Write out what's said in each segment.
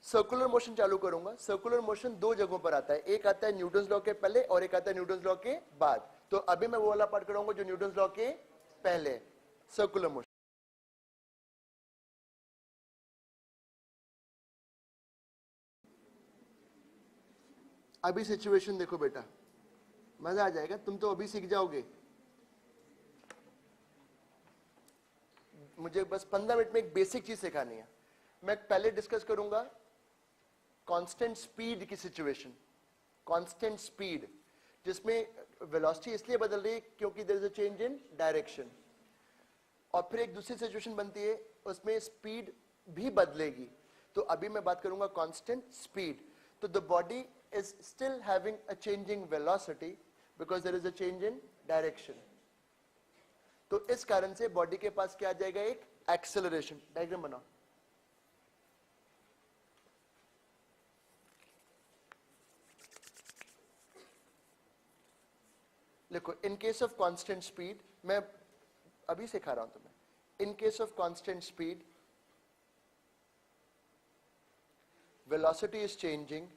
Circular motion चालू करूंगा। Circular motion दो जगहों पर आता है, एक आता है न्यूटन्स लॉ के पहले और एक आता है न्यूटन्स लॉ के बाद। तो अभी मैं वो वाला पार्ट कराऊंगा जो न्यूटन्स लॉ के पहले, सर्कुलर मोशन। अभी सिचुएशन देखो बेटा, मजा आ जाएगा, तुम तो अभी सीख जाओगे। मुझे बस 15 मिनट में एक बेसिक चीज सिखानी है। मैं पहले डिस्कस करूंगा कांस्टेंट स्पीड की सिचुएशन, कांस्टेंट स्पीड जिसमें वेलोसिटी इसलिए बदल रही है क्योंकि there is a change in direction. और फिर एक दूसरी सिचुएशन बनती है, उसमें स्पीड भी बदलेगी। तो अभी मैं बात करूंगा कांस्टेंट स्पीड। तो the body is still having a changing velocity because there is a change in direction. तो इस कारण से बॉडी के पास क्या आ जाएगा, एक एक्सेलरेशन। डायग्राम बनाओ। लिखो, in case of constant speed, मैं अभी सिखा रहा हूं तुम्हें। In case of constant speed velocity is changing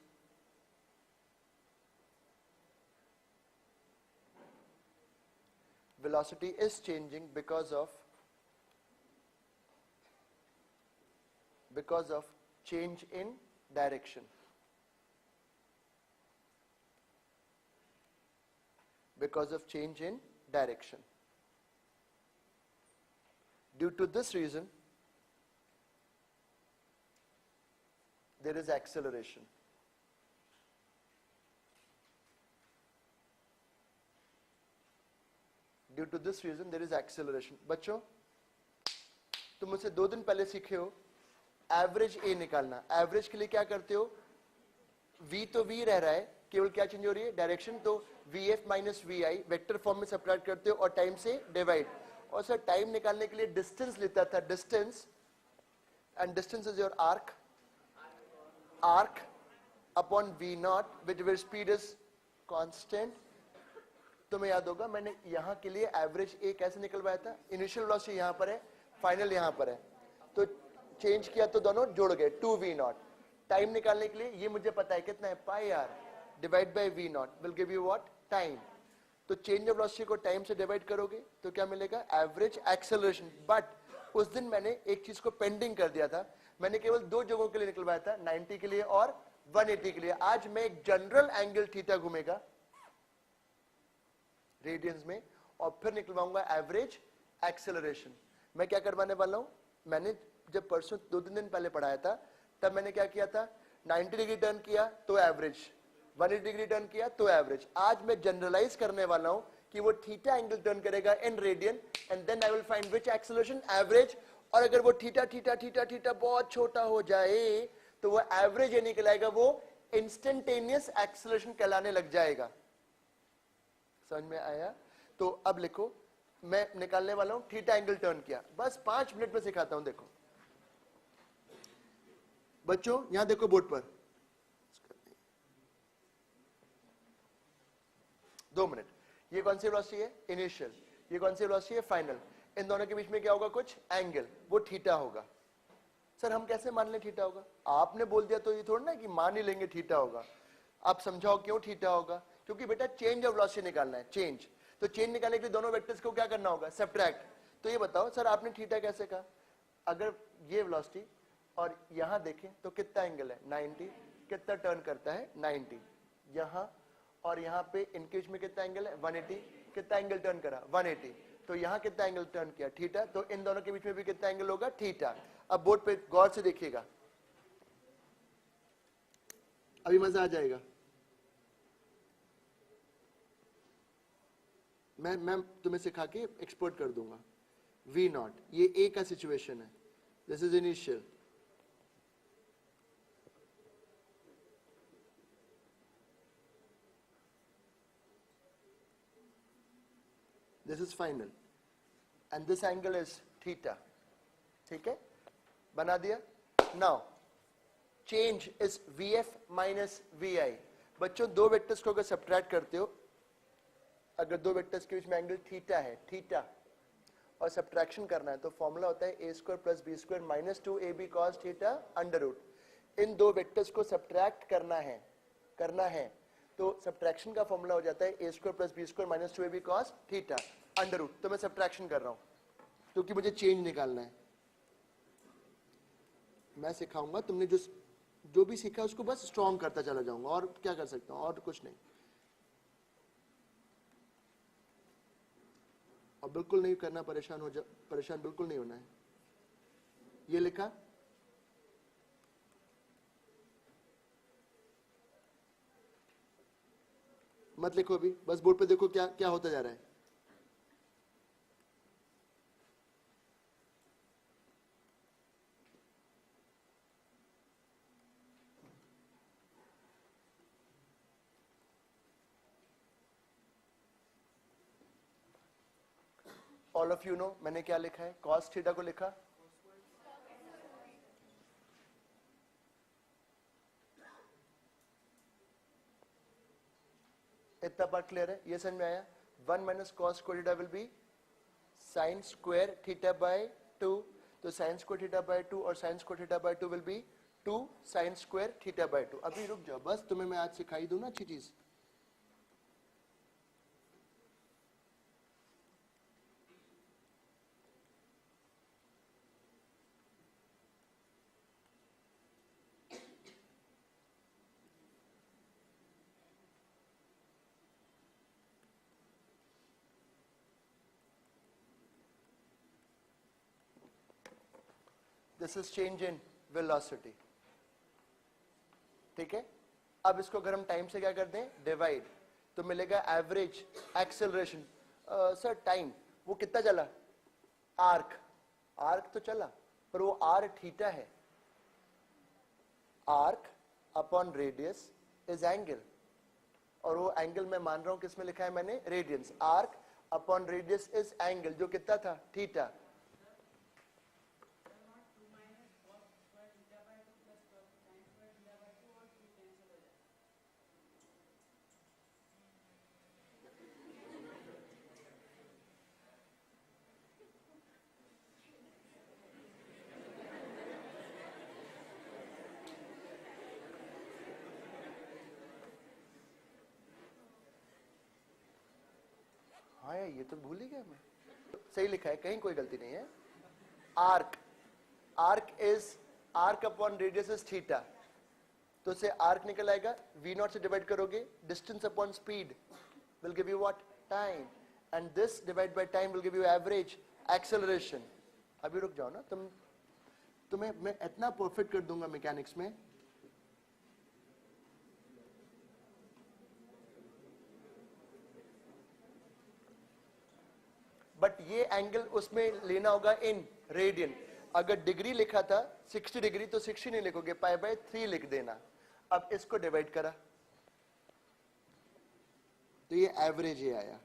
velocity is changing because of change in direction. Because of change in direction. Due to this reason, there is acceleration. Due to this reason there is acceleration. बच्चों, तुम मुझसे 2 दिन पहले सीखे हो average ए निकालना। Average के लिए क्या करते हो, v तो v रह रहा है, केवल क्या चेंज हो रही है, डायरेक्शन। तो vf minus vi vector form में सब्ट्रैक्ट करते हो और टाइम से डिवाइड। और सर टाइम निकालने के लिए डिस्टेंस लेता था, distance, and distance is your arc, arc upon v naught with where speed is constant. तुम्हें याद होगा मैंने यहां के लिए एवरेज ए कैसे निकलवाया था, इनिशियल वेलोसिटी यहां पर है, फाइनल यहां पर है, तो चेंज किया तो दोनों जुड़ गए, 2v0। टाइम निकालने के लिए ये मुझे पता है कितना है, pi R divide by v0 will give you what, time. तो चेंज ऑफ वेलोसिटी को टाइम से डिवाइड करोगे तो क्या मिलेगा, एवरेज एक्सेलरेशन। बट उस दिन मैंने एक चीज को पेंडिंग कर दिया था, मैंने केवल 2 जगहों के लिए निकलवाया था, 90 के लिए और 180 के लिए। आज मैं एक जनरल एंगल थीटा घूमेगा रेडियंस में और फिर निकलवाऊंगा एवरेज एक्सेलरेशन। मैं क्या करवाने वाला हूं, मैंने जब परसों 2-3 दिन पहले पढ़ाया था तब मैंने क्या किया था, 90 डिग्री टर्न किया तो एवरेज, 180 डिग्री टर्न किया तो एवरेज। आज मैं जनरलाइज करने वाला हूं कि वो थीटा एंगल टर्न करेगा in radian and then I will find which acceleration, average. और अगर वो थीटा थीटा थीटा थीटा बहुत छोटा हो जाए तो वो एवरेज ये निकल आएगा, वो इंस्टेंटेनियस एक्सेलरेशन कहलाने लग जाएगा। समझ में आया? तो अब लिखो, मैं निकालने वाला हूं थीटा एंगल टर्न किया, बस 5 मिनट में सिखाता हूं। देखो बच्चों, यहां देखो बोर्ड पर, 2 मिनट। ये कौन सी वेलोसिटी है, इनिशियल। ये कौन सी वेलोसिटी है, फाइनल। इन दोनों के बीच में क्या होगा, कुछ एंगल, वो थीटा होगा। सर हम कैसे मान लें थीटा होगा, आपने बोल दिया तो ये थोड़ा ना कि मान ही लेंगे थीटा होगा। आप समझाओ क्यों थीटा होगा, क्योंकि बेटा चेंज ऑफ वेलोसिटी निकालना है, चेंज। तो चेंज निकालने के लिए दोनों वेक्टर्स को क्या करना होगा, सब्ट्रैक्ट। तो ये बताओ सर आपने थीटा कैसे कहा, अगर ये वेलोसिटी और यहां देखें तो कितना एंगल है, 90, कितना टर्न करता है, 90। यहां और यहां पे इनके बीच में कितना एंगल है, 180, कितना एंगल टर्न करा, 180। तो यहां कितना एंगल टर्न किया, थीटा। तो इन दोनों के बीच में भी कितना एंगल होगा, थीटा। अब बोर्ड पे गौर से देखिएगा, अभी मजा आ जाएगा। मैं तुम्हें सिखा के एक्सपोर्ट कर दूंगा। v0 ये a का सिचुएशन है, this is initial, this is final and this angle is theta. ठीक है, बना दिया। Now change is vf minus vi। बच्चों दो वेक्टर्स को अगर सब्ट्रैक्ट करते हो, अगर दो वेक्टर्स के बीच में एंगल थीटा है, थीटा, और सब्ट्रैक्शन करना है तो फॉर्मूला होता है a² + b² - 2ab cos theta under root. इन दो वेक्टर्स को सब्ट्रैक्ट करना है तो सब्ट्रैक्शन का फॉर्मूला हो जाता है a square plus B square minus 2ab cos theta under root. तो मैं सब्ट्रैक्शन कर रहा हूं क्योंकि मुझे चेंज निकालना है। मैं सिखाऊंगा, तुमने जो भी सीखा उसको बस स्ट्रॉन्ग करता चला जाऊंगा, और क्या कर सकता हूं, और कुछ नहीं। और बिल्कुल नहीं करना, परेशान बिल्कुल नहीं होना है। ये लिखा, मत लिखो अभी, बस बोर्ड पे देखो क्या क्या होता जा रहा है। ऑल ऑफ यू नो मैंने क्या लिखा है, कॉस थीटा को लिखा इतना पार्ट क्लियर है, ये समझ में आया। 1 minus cos square theta will be sine square theta by 2, तो साइन स्क्वायर थीटा बाय 2 और sine square theta by 2 will be 2 sine square theta by 2। अभी रुक जाओ, बस तुम्हें मैं आज सिखाई दूं ना अच्छी चीज। This is change in velocity, ठीक है। अब इसको अगर हम टाइम से क्या कर दें, डिवाइड, तो मिलेगा एवरेज एक्सेलरेशन। सर टाइम वो कितना चला, आर्क तो चला, पर वो आर थीटा है। Arc upon radius is angle, और वो एंगल मैं मान रहा हूं किसमें लिखा है मैंने, radians. Arc upon radius is angle, जो कितना था, थीटा। हाँ यार, ये तो भूल ही गया मैं, सही लिखा है, कहीं कोई गलती नहीं है। Arc upon radius is theta, तो से आर्क निकल आएगा, v नॉट से डिवाइड करोगे, distance upon speed will give you what, time, and this divide by time will give you average acceleration. अभी रुक जाओ ना, तुम्हें मैं इतना परफेक्ट कर दूंगा मैकेनिक्स में। बट ये एंगल उसमें लेना होगा इन रेडियन। अगर डिग्री लिखा था 60 डिग्री, तो 60 नहीं लिखोगे, पाई बाय 3 लिख देना। अब इसको डिवाइड करा तो ये एवरेज ये आया।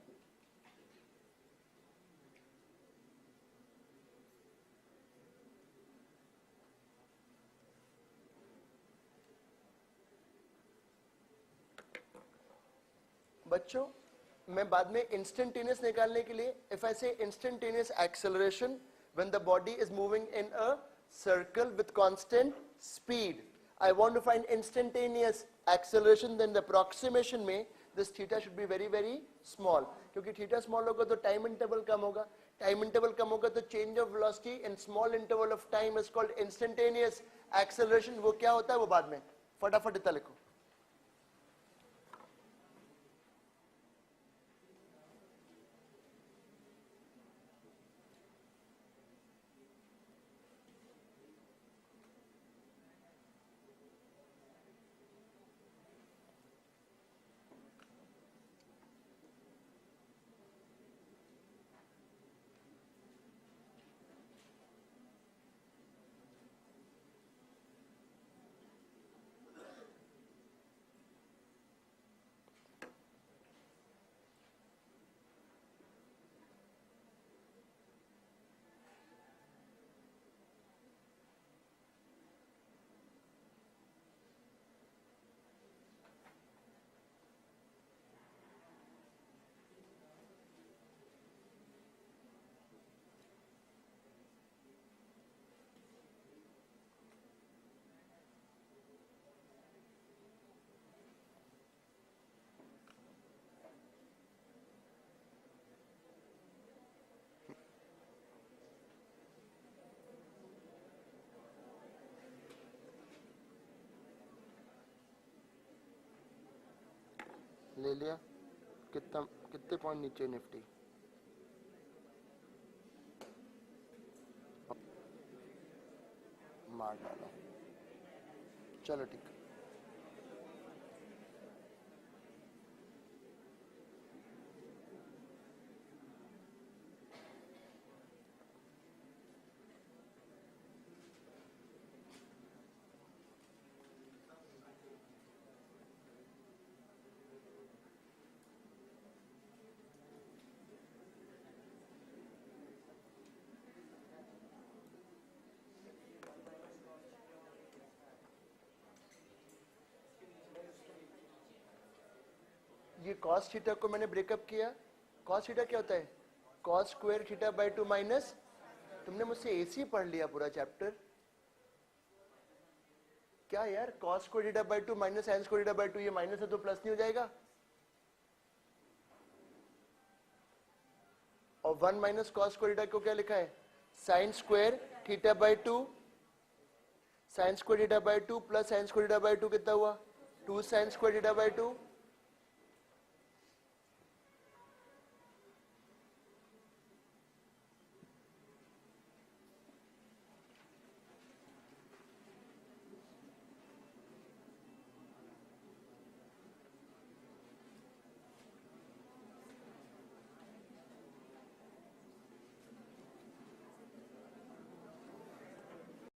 बच्चों मैं बाद में इंस्टेंटेनियस निकालने के लिए, if I say instantaneous acceleration when the body is moving in a circle with constant speed, I want to find instantaneous acceleration, then the approximation में this theta should be very very small, क्योंकि theta small होगा तो time interval कम होगा, time interval कम होगा तो change of velocity in small interval of time is called instantaneous acceleration. वो क्या होता है वो बाद में, फटाफट इतना लिखो। ले लिया। कितने पॉइंट नीचे निफ्टी? मार डालो। चलो ठीक है। ये cos थीटा को मैंने ब्रेकअप किया। cos थीटा क्या होता है? cos square theta by 2 minus, तुमने मुझसे AC पढ़ लिया पूरा चैप्टर क्या यार? cos square theta by 2 minus sin square theta by 2, ये माइनस है तो प्लस नहीं हो जाएगा? और 1 माइनस cos स्क्वायर थीटा को क्या लिखा है? sin square theta by 2, sin square theta by 2 plus sin square theta by 2 कितना हुआ? 2 sin स्क्वायर थीटा बाई 2।